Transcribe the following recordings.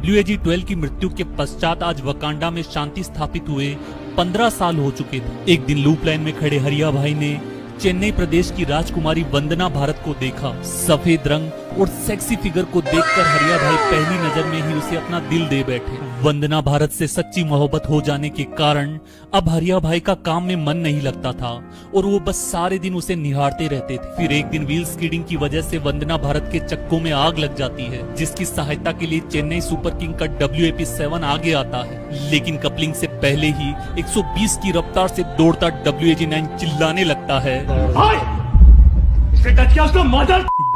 WAG-12 की मृत्यु के पश्चात आज वकांडा में शांति स्थापित हुए 15 साल हो चुके थे। एक दिन लूप लाइन में खड़े हरिया भाई ने चेन्नई प्रदेश की राजकुमारी वंदना भारत को देखा। सफेद रंग और सेक्सी फिगर को देखकर हरिया भाई पहली नजर में ही उसे अपना दिल दे बैठे। वंदना भारत से सच्ची मोहब्बत हो जाने के कारण अब हरिया भाई का काम में मन नहीं लगता था और वो बस सारे दिन उसे निहारते रहते थे। फिर एक दिन व्हील स्कीडिंग की वजह से वंदना भारत के चक्कों में आग लग जाती है, जिसकी सहायता के लिए चेन्नई सुपर किंग का WAP-7 आगे आता है। लेकिन कपलिंग से पहले ही 120 की रफ्तार से दौड़ता WAG-9 चिल्लाने लगता है,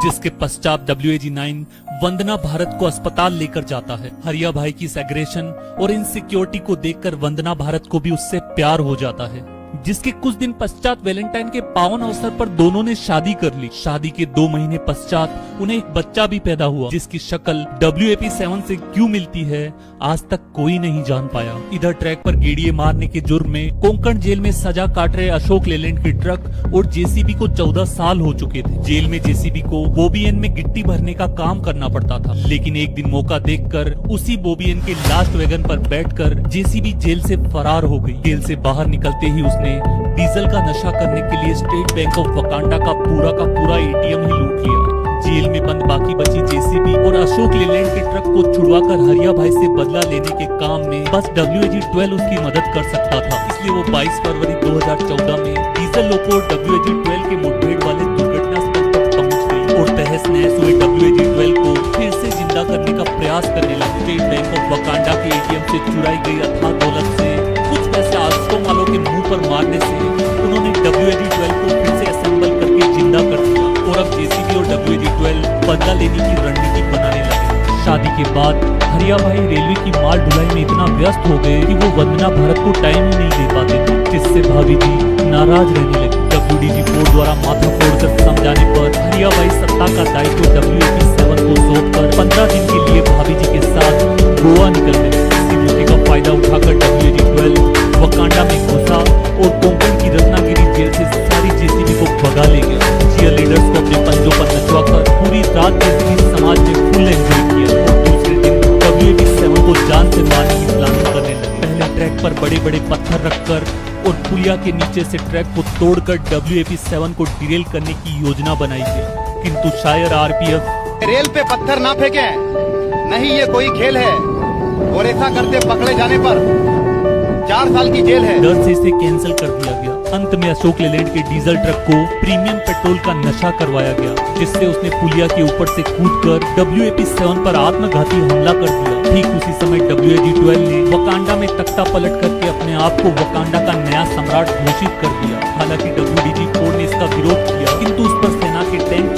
जिसके पश्चात WAG-9 वंदना भारत को अस्पताल लेकर जाता है। हरिया भाई की इस एग्रेशन और इनसिक्योरिटी को देखकर वंदना भारत को भी उससे प्यार हो जाता है, जिसके कुछ दिन पश्चात वैलेंटाइन के पावन अवसर पर दोनों ने शादी कर ली। शादी के 2 महीने पश्चात उन्हें एक बच्चा भी पैदा हुआ, जिसकी शक्ल WAP-7 से क्यों मिलती है आज तक कोई नहीं जान पाया। इधर ट्रैक पर गेड़िए मारने के जुर्म में कोंकण जेल में सजा काट रहे अशोक लेलैंड की ट्रक और JCB को 14 साल हो चुके थे। जेल में JCB को बोबियन में गिट्टी भरने का काम करना पड़ता था, लेकिन एक दिन मौका देखकर उसी बोबियन के लास्ट वैगन पर बैठकर JCB जेल से फरार हो गई। जेल से बाहर निकलते ही उसने डीजल का नशा करने के लिए स्टेट बैंक ऑफ वकांडा का पूरा ATM ही लूट लिया। जेल में बंद बाकी बची JCB और अशोक लेलैंड के ट्रक को छुड़वाकर हरिया भाई से बदला लेने के काम में बस WAG-12 उसकी मदद कर सकता था। इसलिए वो 22 फरवरी 2014 में डीजल लोको और WAG-12 के मुठभेड़ वाले दुर्घटना स्थल पर पहुंच गई और तहस नहस हुए WAG-12 को फिर से जिंदा करने का प्रयास करने लगे। स्टेट बैंक ऑफ वकांडा के ATM से चुराई गई अथाह दौलत से कुछ पैसे आश्रम वालों के मुंह पर मारने से उन्होंने WAG-12 को फिर से असेंबल करके जिंदा कर दिया और अब JCB और WAG-12 बदला लेने की रणनीति बनाने लगे। शादी के बाद हरिया भाई रेलवे की माल ढुलाई में इतना व्यस्त हो गए कि वो वंदना भारत को टाइम ही नहीं दे पाते थे, जिससे भाभी जी नाराज रहने लगी। WDG कोर्ट द्वारा माथा फोड़कर समझाने पर हरिया भाई सत्ता का दायित्व WAP-7 को सौंपकर 15 दिन के लिए भाभी जी के साथ गोवा निकल गए। इसी मौके का फायदा उठाकर WAG-12 वकांडा में घुसा और कोंकण की रत्नागिरी जेल से सारी JCB को भगा ले गया। चीयर लीडर्स को अपने पंजों पर नचवाकर पूरी रात JCB समाज ने फुल एंजॉय किया और दूसरे दिन WAP-7 को जान से मारने की प्लानिंग करने लगे। पहले ट्रैक पर बड़े बड़े पत्थर रखकर और पुलिया के नीचे से ट्रैक को तोड़कर WAP-7 को डिरेल करने की योजना बनाई गई, किंतु शायद RPF रेल पे पत्थर ना फेंके, नहीं ये कोई खेल है और ऐसा करते पकड़े जाने पर 4 साल की जेल है। डर से इसे कैंसिल कर दिया गया। अंत में अशोक लेलैंड के डीजल ट्रक को प्रीमियम पेट्रोल का नशा करवाया गया, जिससे उसने पुलिया के ऊपर से कूदकर WAP-7 पर आत्मघाती हमला कर दिया। ठीक उसी समय WAG-12 ने वकांडा में तख्ता पलट करके अपने आप को वकांडा का नया सम्राट घोषित कर दिया। हालांकि WDG-4 ने इसका विरोध किया, किंतु उस पर सेना के टैंक